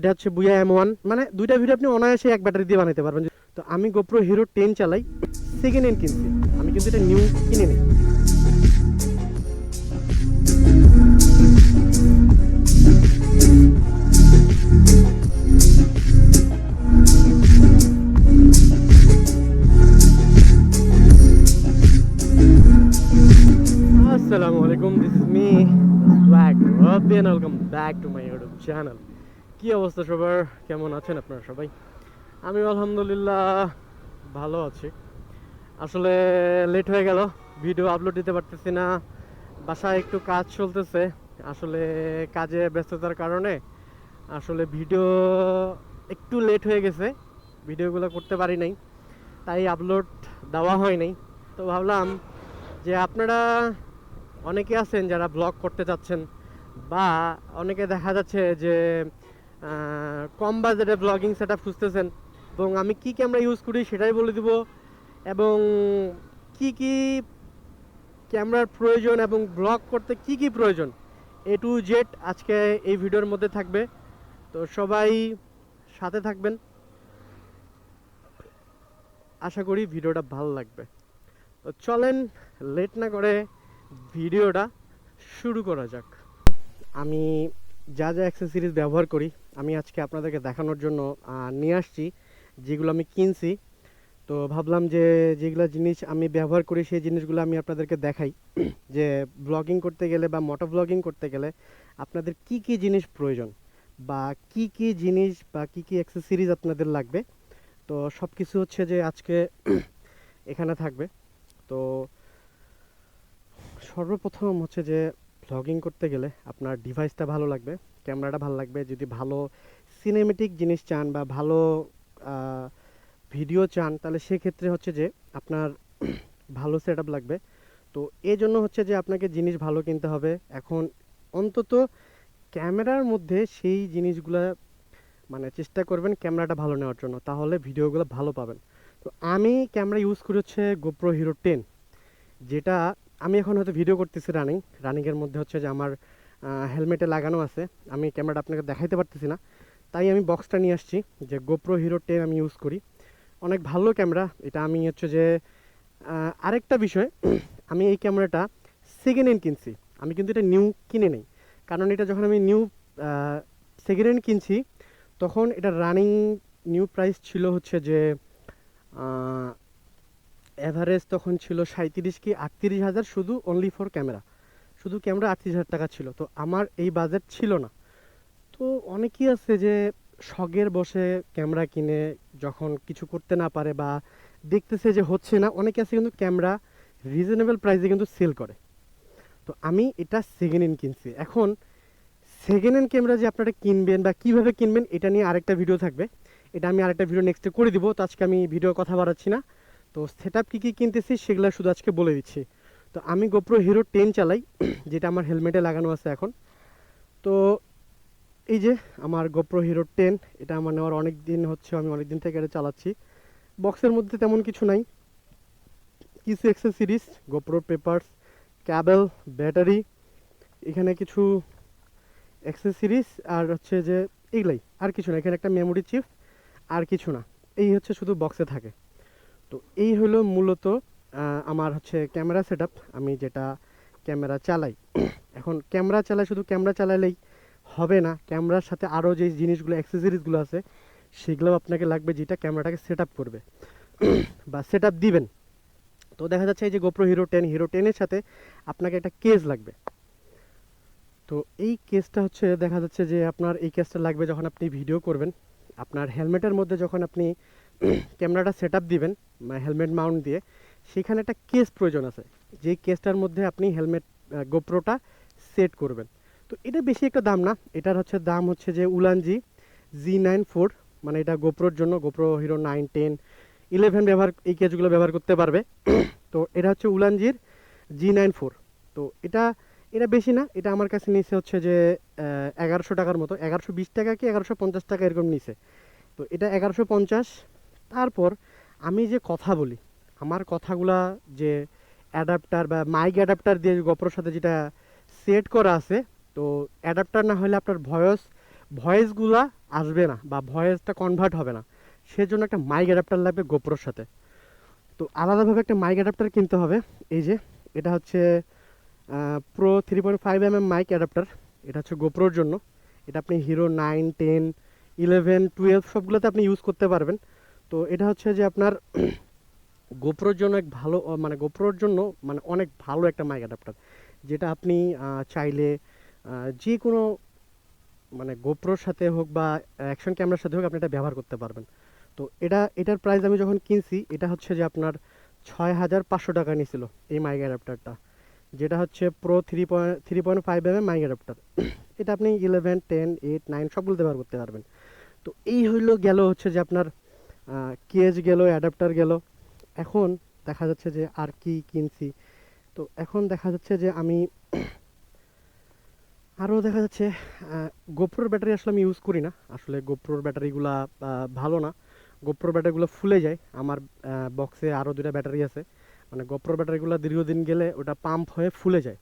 এটা হচ্ছে বুয়া M1, মানে দুইটা ভিডিও আপনি অনায়াসে এক ব্যাটারি দিয়ে বানাতে পারবেন। তো আমি গোপ্রো হিরো 10 চালাই, সেকেন্ড হ্যান্ড কিনছি, আমি কিন্তু এটা নিউ কিনে নিই। আসসালামু আলাইকুম, this is me Swag Rabbi and welcome back to my YouTube channel. কি অবস্থা সবার, কেমন আছেন আপনারা সবাই? আমি আলহামদুলিল্লাহ ভালো আছি। আসলে লেট হয়ে গেল, ভিডিও আপলোড দিতে পারতেছি না, বাসায় একটু কাজ চলতেছে। আসলে কাজে ব্যস্ততার কারণে আসলে ভিডিও একটু লেট হয়ে গেছে, ভিডিওগুলো করতে পারি নাই, তাই আপলোড দেওয়া হয় নাই। তো ভাবলাম যে আপনারা অনেকে আছেন যারা ব্লগ করতে চাচ্ছেন, বা অনেকে দেখা যাচ্ছে যে কম বাজেটে ব্লগিং সেট আপ খুঁজতেছেন, এবং আমি কি ক্যামেরা ইউজ করি সেটাই বলে দিব, এবং কি কি ক্যামেরার প্রয়োজন এবং ব্লগ করতে কি কি প্রয়োজন, A to Z আজকে এই ভিডিওর মধ্যে থাকবে। তো সবাই সাথে থাকবেন, আশা করি ভিডিওটা ভালো লাগবে। তো চলেন লেট না করে ভিডিওটা শুরু করা যাক। আমি যা যা অ্যাক্সেসরিজ ব্যবহার করি আমি আজকে আপনাদেরকে দেখানোর জন্য নিয়ে আসছি, যেগুলো আমি কিনছি। তো ভাবলাম যে যেগুলো জিনিস আমি ব্যবহার করি সেই জিনিসগুলো আমি আপনাদেরকে দেখাই, যে ব্লগিং করতে গেলে বা মোটো ব্লগিং করতে গেলে আপনাদের কি কি জিনিস প্রয়োজন, বা কি কি জিনিস বা কি কি অ্যাক্সেসরিজ আপনাদের লাগবে। তো সব কিছু হচ্ছে যে আজকে এখানে থাকবে। তো সর্বপ্রথম হচ্ছে যে ব্লগিং করতে গেলে আপনার ডিভাইসটা ভালো লাগবে, ক্যামেরাটা ভালো লাগবে। যদি ভালো সিনেমেটিক জিনিস চান বা ভালো ভিডিও চান, তাহলে সেক্ষেত্রে হচ্ছে যে আপনার ভালো সেট আপ লাগবে। তো এই জন্য হচ্ছে যে আপনাকে জিনিস ভালো কিনতে হবে। এখন অন্তত ক্যামেরার মধ্যে সেই জিনিসগুলো মানে চেষ্টা করবেন ক্যামেরাটা ভালো নেওয়ার জন্য, তাহলে ভিডিওগুলো ভালো পাবেন। তো আমি ক্যামেরা ইউজ করি হচ্ছে গোপ্রো হিরো 10, যেটা আমি এখন হয়তো ভিডিও করতেছি রানিংয়ের মধ্যে হচ্ছে যে আমার হেলমেটে লাগানো আছে। আমি ক্যামেরাটা আপনাকে দেখাইতে পারতেছি না, তাই আমি বক্সটা নিয়ে আসছি। যে গোপ্রো হিরো 10 আমি ইউজ করি, অনেক ভালো ক্যামেরা এটা। আমি হচ্ছে যে আরেকটা বিষয়, আমি এই ক্যামেরাটা সেকেন্ড হ্যান্ড কিনছি, আমি কিন্তু এটা নিউ কিনে নেই। কারণ এটা যখন আমি নিউ সেকেন্ড হ্যান্ড কিনছি, তখন এটা রানিং নিউ প্রাইস ছিল হচ্ছে যে অ্যাভারেজ তখন ছিল 37 কি 38,000, শুধু অনলি ফর ক্যামেরা, শুধু ক্যামেরা 38,000 টাকা ছিল। তো আমার এই বাজেট ছিল না। তো অনেকেই আছে যে শখের বসে ক্যামেরা কিনে যখন কিছু করতে না পারে বা দেখতেছে যে হচ্ছে না, অনেকে আছে কিন্তু ক্যামেরা রিজনেবল প্রাইসে কিন্তু সেল করে। তো আমি এটা সেকেন্ড হ্যান্ড কিনছি। এখন সেকেন্ড হ্যান্ড ক্যামেরা যে আপনারা কিনবেন বা কীভাবে কিনবেন, এটা নিয়ে আরেকটা ভিডিও থাকবে, এটা আমি আরেকটা ভিডিও নেক্সটে করে দিব। তো আজকে আমি ভিডিও কথা বাড়াচ্ছি না। তো সেট আপ কী কী কিনতেছি সেগুলো শুধু আজকে বলে দিচ্ছি। তো আমি গোপ্রো হিরো 10 চালাই, যেটা আমার হেলমেটে লাগানো আছে এখন। তো এই যে আমার গোপ্রো হিরো 10, এটা আমার নেওয়ার অনেক দিন হচ্ছে, আমি অনেক দিন থেকে এটা চালাচ্ছি। বক্সের মধ্যে তেমন কিছু নাই, কিছু অ্যাক্সেসরিজ, গোপ্রোর পেপারস, ক্যাবেল, ব্যাটারি, এখানে কিছু অ্যাক্সেসরিজ, আর হচ্ছে যে এইগুলাই, আর কিছু না। এখানে একটা মেমোরি চিপ, আর কিছু না। এই হচ্ছে শুধু বক্সে থাকে। তো এই হলো মূলত আমার হচ্ছে ক্যামেরা সেট আপ, আমি যেটা ক্যামেরা চালাই। এখন ক্যামেরা চালাই, শুধু ক্যামেরা চালালেই হবে না, ক্যামেরার সাথে আরও যে জিনিসগুলো অ্যাক্সেসরিজগুলো আছে সেগুলোও আপনাকে লাগবে, যেটা ক্যামেরাটাকে সেট আপ করবে বা সেট আপ দিবেন। তো দেখা যাচ্ছে এই যে গোপ্রো হিরো 10, হিরো 10-এর সাথে আপনাকে একটা কেস লাগবে। তো এই কেসটা হচ্ছে দেখা যাচ্ছে যে আপনার এই কেসটা লাগবে যখন আপনি ভিডিও করবেন। আপনার হেলমেটের মধ্যে যখন আপনি ক্যামেরাটা সেট আপ দিবেন হেলমেট মাউন্ট দিয়ে, সেখানে একটা কেস প্রয়োজন আছে, যেই কেসটার মধ্যে আপনি হেলমেট গোপ্রোটা সেট করবেন। তো এটা বেশি একটা দাম না, এটার হচ্ছে দাম হচ্ছে যে উলানজি G94, মানে এটা গোপ্রোর জন্য, গোপ্রো হিরো 9, 10, 11 ব্যবহার, এই কেসগুলো ব্যবহার করতে পারবে। তো এটা হচ্ছে উলানজির G94। তো এটা এটা বেশি না, এটা আমার কাছে নিচে হচ্ছে যে 1100 টাকার মতো, 1120 টাকা কি 1150 টাকা এরকম নিচে। তো এটা 1150। তারপর আমি যে কথা বলি, আমার কথাগুলা যে অ্যাডাপ্টার বা মাইক অ্যাডাপ্টার দিয়ে গোপ্রোর সাথে যেটা সেট করা আছে, তো অ্যাডাপ্টার না হলে আপনার ভয়েস ভয়েসগুলা আসবে না বা ভয়েসটা কনভার্ট হবে না, সেজন্য একটা মাইক অ্যাডাপ্টার লাগবে গোপ্রোর সাথে। তো আলাদাভাবে একটা মাইক অ্যাডাপ্টার কিনতে হবে। এই যে এটা হচ্ছে প্রো 3.5 mm মাইক অ্যাডাপ্টার। এটা হচ্ছে গোপ্রোর জন্য। এটা আপনি হিরো 9, 10, 11, 12 সবগুলোতে আপনি ইউজ করতে পারবেন। তো এটা হচ্ছে যে আপনার গোপ্রোর জন্য এক ভালো মানে গোপ্রোর জন্য মানে অনেক ভালো একটা মাইক অ্যাডাপ্টার, যেটা আপনি চাইলে যে কোনো মানে গোপ্রোর সাথে হোক বা অ্যাকশন ক্যামেরার সাথে হোক আপনি এটা ব্যবহার করতে পারবেন। তো এটার প্রাইস আমি যখন কিনছি এটা হচ্ছে যে আপনার 6,500 টাকা নিয়েছিল এই মাইক অ্যাডাপ্টারটা, যেটা হচ্ছে প্রো 3.5 mm মাইক অ্যাডাপ্টার। এটা আপনি 11, 10, 8, 9 সবগুলোতে ব্যবহার করতে পারবেন। তো এই হইলো গেল হচ্ছে যে আপনার কেজ গেল, অ্যাডাপ্টার গেল। এখন দেখা যাচ্ছে যে আর কি কিনছি। তো এখন দেখা যাচ্ছে যে আমি আরও দেখা যাচ্ছে গোপ্রোর ব্যাটারি আসলে আমি ইউজ করি না। আসলে গোপ্রোর ব্যাটারিগুলা ভালো না। গোপ্রোর ব্যাটারিগুলো ফুলে যায়। আমার বক্সে আরও দুটা ব্যাটারি আছে, মানে গোপ্রোর ব্যাটারিগুলো দীর্ঘদিন গেলে ওটা পাম্প হয়ে ফুলে যায়।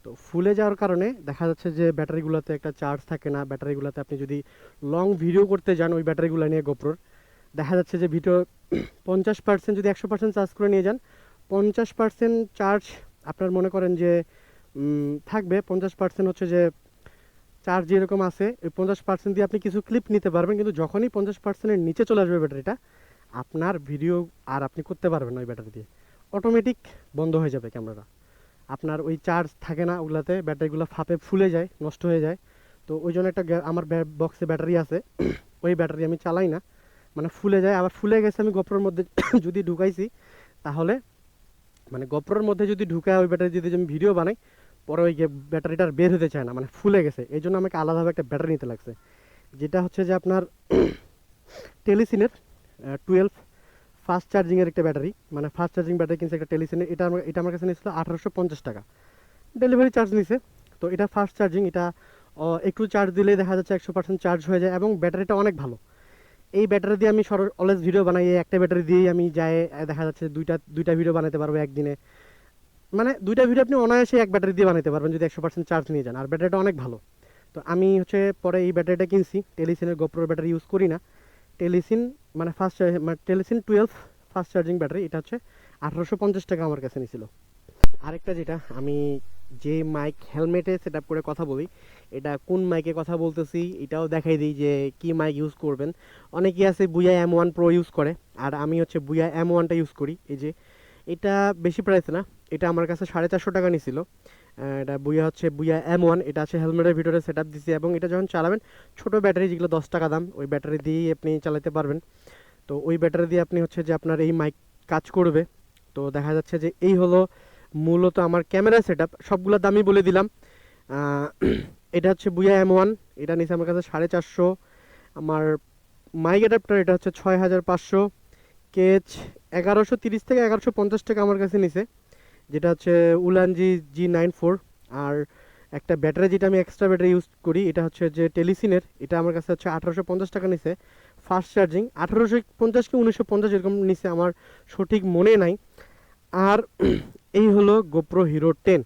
তো ফুলে যাওয়ার কারণে দেখা যাচ্ছে যে ব্যাটারিগুলোতে একটা চার্জ থাকে না। ব্যাটারিগুলোতে আপনি যদি লং ভিডিও করতে যান ওই ব্যাটারিগুলো নিয়ে গোপ্রোর, দেখা যাচ্ছে যে ভিডিও 50% যদি 100% চার্জ করে নিয়ে যান, 50% চার্জ আপনার মনে করেন যে থাকবে। 50% হচ্ছে যে চার্জ যেরকম আছে ওই 50% দিয়ে আপনি কিছু ক্লিপ নিতে পারবেন, কিন্তু যখনই 50%-এর নিচে চলে আসবে ব্যাটারিটা, আপনার ভিডিও আর আপনি করতে পারবেন না ওই ব্যাটারি দিয়ে। অটোমেটিক বন্ধ হয়ে যাবে ক্যামেরাটা। আপনার ওই চার্জ থাকে না ওগুলাতে, ব্যাটারিগুলো ফাঁপে ফুলে যায়, নষ্ট হয়ে যায়। তো ওই জন্য একটা আমার বক্সে ব্যাটারি আছে, ওই ব্যাটারি আমি চালাই না, মানে ফুলে যায়। আবার ফুলে গেছে আমি গোপ্রোর মধ্যে যদি ঢুকাইছি, তাহলে মানে গোপ্রোর মধ্যে যদি ঢুকায় ওই ব্যাটারি যদি আমি ভিডিও বানাই, পরে ওই ব্যাটারিটার বের হতে চায় না, মানে ফুলে গেছে। এই জন্য আমাকে আলাদাভাবে একটা ব্যাটারি নিতে লাগছে, যেটা হচ্ছে যে আপনার টেলিসিনের 12 ফাস্ট চার্জিংয়ের একটা ব্যাটারি, মানে ফাস্ট চার্জিং ব্যাটারি কিনছে একটা টেলিসিনের। এটা আমার কাছে নিয়েছিল 1850 টাকা, ডেলিভারি চার্জ নিছে। তো এটা ফাস্ট চার্জিং, এটা একটু চার্জ দিলেই দেখা যাচ্ছে 100% চার্জ হয়ে যায় এবং ব্যাটারিটা অনেক ভালো। এই ব্যাটারি দিয়ে আমি অলওয়েজ ভিডিও বানাই। এই একটা ব্যাটারি দিয়েই আমি যাই দেখা যাচ্ছে দুইটা ভিডিও বানাতে পারবো একদিনে। মানে দুইটা ভিডিও আপনি অনায়াসে এক ব্যাটারি দিয়ে বানাতে পারবেন যদি 100% চার্জ নিয়ে যান, আর ব্যাটারিটা অনেক ভালো। তো আমি হচ্ছে পরে এই ব্যাটারিটা কিনছি। টেলিসিনের গোপ্রোর ব্যাটারি ইউজ করি না। টেলিসিন মানে মানে টেলিসিন 12 ফাস্ট চার্জিং ব্যাটারি, এটা হচ্ছে 1850 টাকা আমার কাছে নিয়েছিল। আরেকটা যেটা আমি যে মাইক হেলমেটে সেট আপ করে কথা বলি, এটা কোন মাইকে কথা বলতেছি এটাও দেখাই দিই যে কি মাইক ইউজ করবেন। অনেকেই আছে বুয়া M1 Pro ইউজ করে, আর আমি হচ্ছে বুয়া M1টা ইউজ করি। এই যে এটা বেশি প্রাইস না, এটা আমার কাছে 450 টাকা নিছিল। এটা বুয়া M1, এটা আছে হেলমেটের ভিতরে সেট আপ দিছি, এবং এটা যখন চালাবেন ছোটো ব্যাটারি যেগুলো 10 টাকা দাম, ওই ব্যাটারি দিয়েই আপনি চালাতে পারবেন। তো ওই ব্যাটারি দিয়ে আপনি হচ্ছে যে আপনার এই মাইক কাজ করবে। তো দেখা যাচ্ছে যে এই হলো মূলত আমার ক্যামেরা সেট আপ। সবগুলোর দামই বলে দিলাম। এটা হচ্ছে বুয়া M1, এটা নিচে আমার কাছে 450। আমার মাইক অ্যাডাপ্টার এটা হচ্ছে 6500। কেচ 1130 থেকে 1150 টাকা আমার কাছে নিছে, যেটা হচ্ছে উলানজি G94। আর একটা ব্যাটারি যেটা আমি এক্সট্রা ব্যাটারি ইউজ করি, এটা হচ্ছে যে টেলিসিনের, এটা আমার কাছে হচ্ছে 1850 টাকা নিছে। ফাস্ট চার্জিং 1850 কি 1950 এরকম নিছে, আমার সঠিক মনে নাই। আর এই হলো গোপ্রো হিরো 10,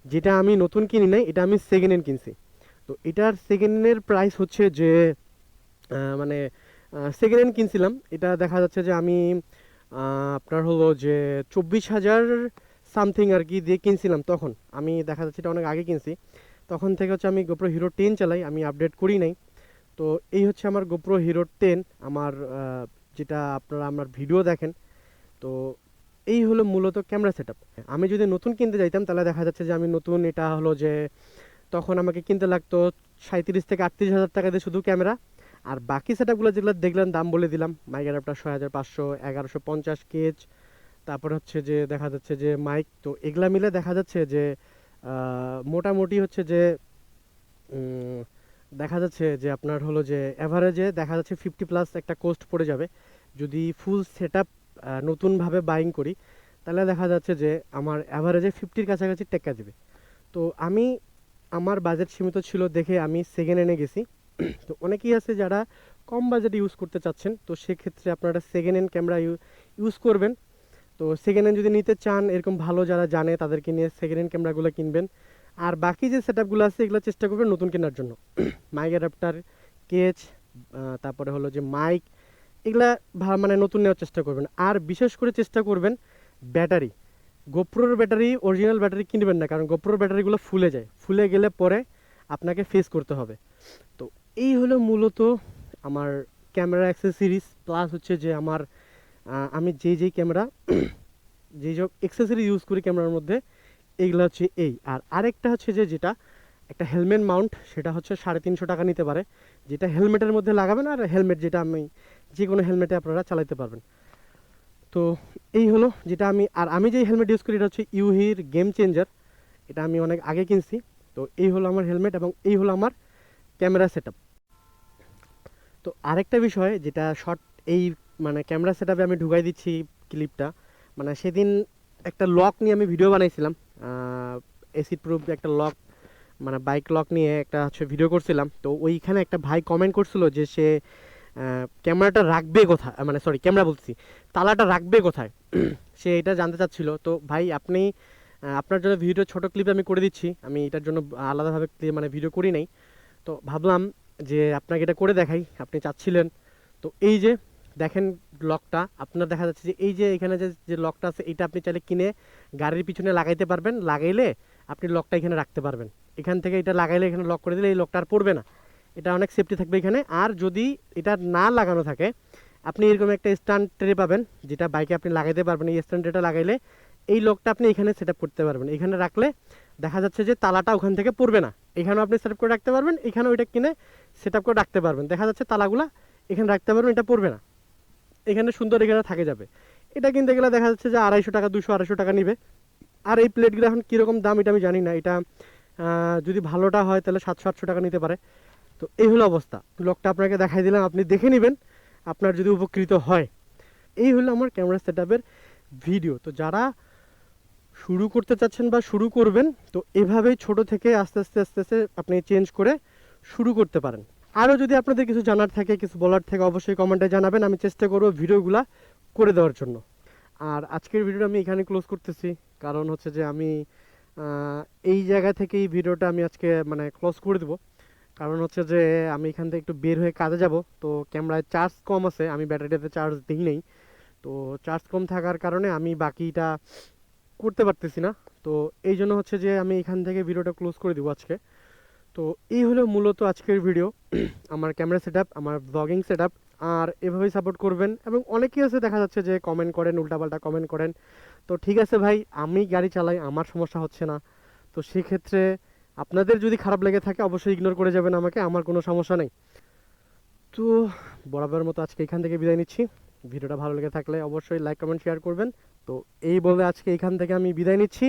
যেটা আমি নতুন কিনি নাই, এটা আমি সেকেন্ড হ্যান্ড কিনছি। তো এটার সেকেন্ড হ্যান্ডের প্রাইস হচ্ছে যে মানে সেকেন্ড হ্যান্ড কিনছিলাম, এটা দেখা যাচ্ছে যে আমি আপনার হলো যে 24,000 সামথিং আর কি দিয়ে কিনছিলাম তখন। আমি দেখা যাচ্ছে এটা অনেক আগে কিনছি, তখন থেকে হচ্ছে আমি গোপ্রো হিরো 10 চালাই, আমি আপডেট করি নাই। তো এই হচ্ছে আমার গোপ্রো হিরো 10, আমার যেটা আপনারা আমার ভিডিও দেখেন। তো এই হলো মূলত ক্যামেরা সেট আপ। আমি যদি নতুন কিনতে যাইতাম তাহলে দেখা যাচ্ছে যে আমি নতুন এটা হলো যে তখন আমাকে কিনতে লাগতো 37 থেকে 38 হাজার টাকা দিয়ে শুধু ক্যামেরা। আর বাকি সেট আপগুলো যেগুলো দেখলেন দাম বলে দিলাম, মাইক অ্যাডাপ্টার 6500, 1150 কেচ, তারপর হচ্ছে যে দেখা যাচ্ছে যে মাইক। তো এগুলা মিলে দেখা যাচ্ছে যে মোটামুটি হচ্ছে যে দেখা যাচ্ছে যে আপনার হলো যে অ্যাভারেজে দেখা যাচ্ছে 50+ একটা কোস্ট পড়ে যাবে যদি ফুল সেট আপ নতুনভাবে বাইং করি। তাহলে দেখা যাচ্ছে যে আমার অ্যাভারেজে 50-র কাছাকাছি টেক্কা দেবে। তো আমি আমার বাজেট সীমিত ছিল দেখে আমি সেকেন্ড হ্যান্ডে গেছি। তো অনেকেই আছে যারা কম বাজেটে ইউজ করতে চাচ্ছেন, তো সেক্ষেত্রে আপনারা সেকেন্ড হ্যান্ড ক্যামেরা ইউজ করবেন। তো সেকেন্ড হ্যান্ড যদি নিতে চান এরকম ভালো যারা জানে তাদেরকে নিয়ে সেকেন্ড হ্যান্ড ক্যামেরাগুলো কিনবেন। আর বাকি যে সেট আপগুলো আছে এগুলো চেষ্টা করবেন নতুন কেনার জন্য। মাইক অ্যাডাপ্টার, কেচ, তারপরে হলো যে মাইক, এগুলা মানে নতুন নেওয়ার চেষ্টা করবেন। আর বিশেষ করে চেষ্টা করবেন ব্যাটারি, গোপ্রোর ব্যাটারি, অরিজিনাল ব্যাটারি কিনবেন না, কারণ গোপ্রোর ব্যাটারিগুলো ফুলে যায়, ফুলে গেলে পরে আপনাকে ফেস করতে হবে। তো এই হলো মূলত আমার ক্যামেরা অ্যাক্সেসরিজ, প্লাস হচ্ছে যে আমার আমি যেই ক্যামেরা যেই সব অ্যাক্সেসরি ইউজ করি ক্যামেরার মধ্যে, এইগুলো হচ্ছে এই। আর আরেকটা হচ্ছে যে যেটা একটা হেলমেট মাউন্ট, সেটা হচ্ছে 350 টাকা নিতে পারে, যেটা হেলমেটের মধ্যে লাগাবেন, আর হেলমেট যেটা আমি যে কোনো হেলমেটে আপনারা চালাতে পারবেন। তো এই হলো যেটা আমি যে হেলমেট ইউজ করি, এটা হচ্ছে ইউহির গেম চেঞ্জার, এটা আমি অনেক আগে কিনছি। তো এই হলো আমার হেলমেট এবং এই হলো আমার ক্যামেরা সেটআপ। তো আরেকটা বিষয় যেটা শর্ট, এই মানে ক্যামেরা সেটআপে আমি ঢুকাই দিচ্ছি ক্লিপটা, মানে সেদিন একটা লক নিয়ে আমি ভিডিও বানাইছিলাম, এসিড প্রুফ একটা লক, মানে বাইক লক নিয়ে একটা হচ্ছে ভিডিও করছিলাম। তো ওইখানে একটা ভাই কমেন্ট করছিল যে সে ক্যামেরাটা রাখবে কোথায়, মানে সরি ক্যামেরা বলছি, তালাটা রাখবে কোথায় সে এটা জানতে চাচ্ছিল। তো ভাই আপনি আপনার জন্য ভিডিও ছোট ক্লিপ আমি করে দিচ্ছি, আমি এটার জন্য আলাদাভাবে মানে ভিডিও করি নাই। তো ভাবলাম যে আপনাকে এটা করে দেখাই, আপনি চাচ্ছিলেন। তো এই যে দেখেন লকটা, আপনার দেখা যাচ্ছে যে এই যে এখানে যে লকটা আছে, এটা আপনি চাইলে কিনে গাড়ির পিছনে লাগাইতে পারবেন, লাগাইলে আপনি লকটা এখানে রাখতে পারবেন। এখান থেকে এটা লাগাইলে এখানে লক করে দিলে এই লকটা আর পড়বে না, এটা অনেক সেফটি থাকবে এখানে। আর যদি এটা না লাগানো থাকে, আপনি এরকম একটা স্ট্যান্ড ট্রে পাবেন, যেটা বাইকে আপনি লাগাইতে পারবেন। এই স্ট্যান্ড ট্রেটা লাগাইলে এই লকটা আপনি এখানে সেট আপ করতে পারবেন। এখানে রাখলে দেখা যাচ্ছে যে তালাটা ওখান থেকে পড়বে না, এখানেও আপনি সেট আপ করে রাখতে পারবেন, এখানেও ওইটা কিনে সেট আপ করে রাখতে পারবেন। দেখা যাচ্ছে তালাগুলা এখানে রাখতে পারবেন, এটা পড়বে না, এখানে সুন্দর এখানে থাকে যাবে। এটা কিনতে গেলে দেখা যাচ্ছে যে 250 টাকা, 200-250 টাকা নিবে। আর এই প্লেটগুলো এখন কীরকম দাম এটা আমি জানি না, এটা যদি ভালোটা হয় তাহলে 700-800 টাকা নিতে পারে। তো এই হলো অবস্থা, লকটা আপনাকে দেখাই দিলাম, আপনি দেখে নেবেন আপনার যদি উপকৃত হয়। এই হলো আমার ক্যামেরা সেটআপের ভিডিও। তো যারা শুরু করতে চাচ্ছেন বা শুরু করবেন, তো এভাবেই ছোট থেকে আস্তে আস্তে আস্তে আস্তে আপনি চেঞ্জ করে শুরু করতে পারেন। আরও যদি আপনাদের কিছু জানার থাকে, কিছু বলার থাকে, অবশ্যই কমেন্টে জানাবেন, আমি চেষ্টা করব ভিডিওগুলা করে দেওয়ার জন্য। আর আজকের ভিডিওটা আমি এখানে ক্লোজ করতেছি, কারণ হচ্ছে যে আমি এই জায়গা থেকে এই ভিডিওটা আমি আজকে মানে ক্লোজ করে দেবো। কারণ হচ্ছে যে আমি এখান থেকে একটু বের হয়ে কাজে যাব, তো ক্যামেরায় চার্জ কম আছে, আমি ব্যাটারিটাতে চার্জ দিই নেই। তো চার্জ কম থাকার কারণে আমি বাকিটা করতে পারতেছি না। তো এই জন্য হচ্ছে যে আমি এখান থেকে ভিডিওটা ক্লোজ করে দেবো আজকে। তো এই হলো মূলত আজকের ভিডিও, আমার ক্যামেরা সেটআপ, আমার ব্লগিং সেটআপ। আর এভাবেই সাপোর্ট করবেন। এবং অনেকেই আছে দেখা যাচ্ছে যে কমেন্ট করেন, উল্টাপাল্টা কমেন্ট করেন। তো ঠিক আছে ভাই, আমি গাড়ি চালাই, আমার সমস্যা হচ্ছে না, তো সেক্ষেত্রে আপনাদের যদি খারাপ লেগে থাকে অবশ্যই ইগনোর করে যাবেন আমাকে, আমার কোনো সমস্যা নেই। তো বরাবরের মতো আজকে এখান থেকে বিদায় নিচ্ছি। ভিডিওটা ভালো লেগে থাকলে অবশ্যই লাইক, কমেন্ট, শেয়ার করবেন। তো এই বলে আজকে এখান থেকে আমি বিদায় নিচ্ছি,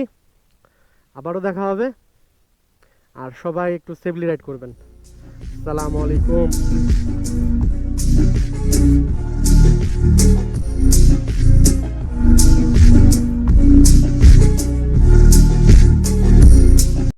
আবারও দেখা হবে। আর সবাই একটু সেফলি রাইড করবেন। আসসালামু আলাইকুম।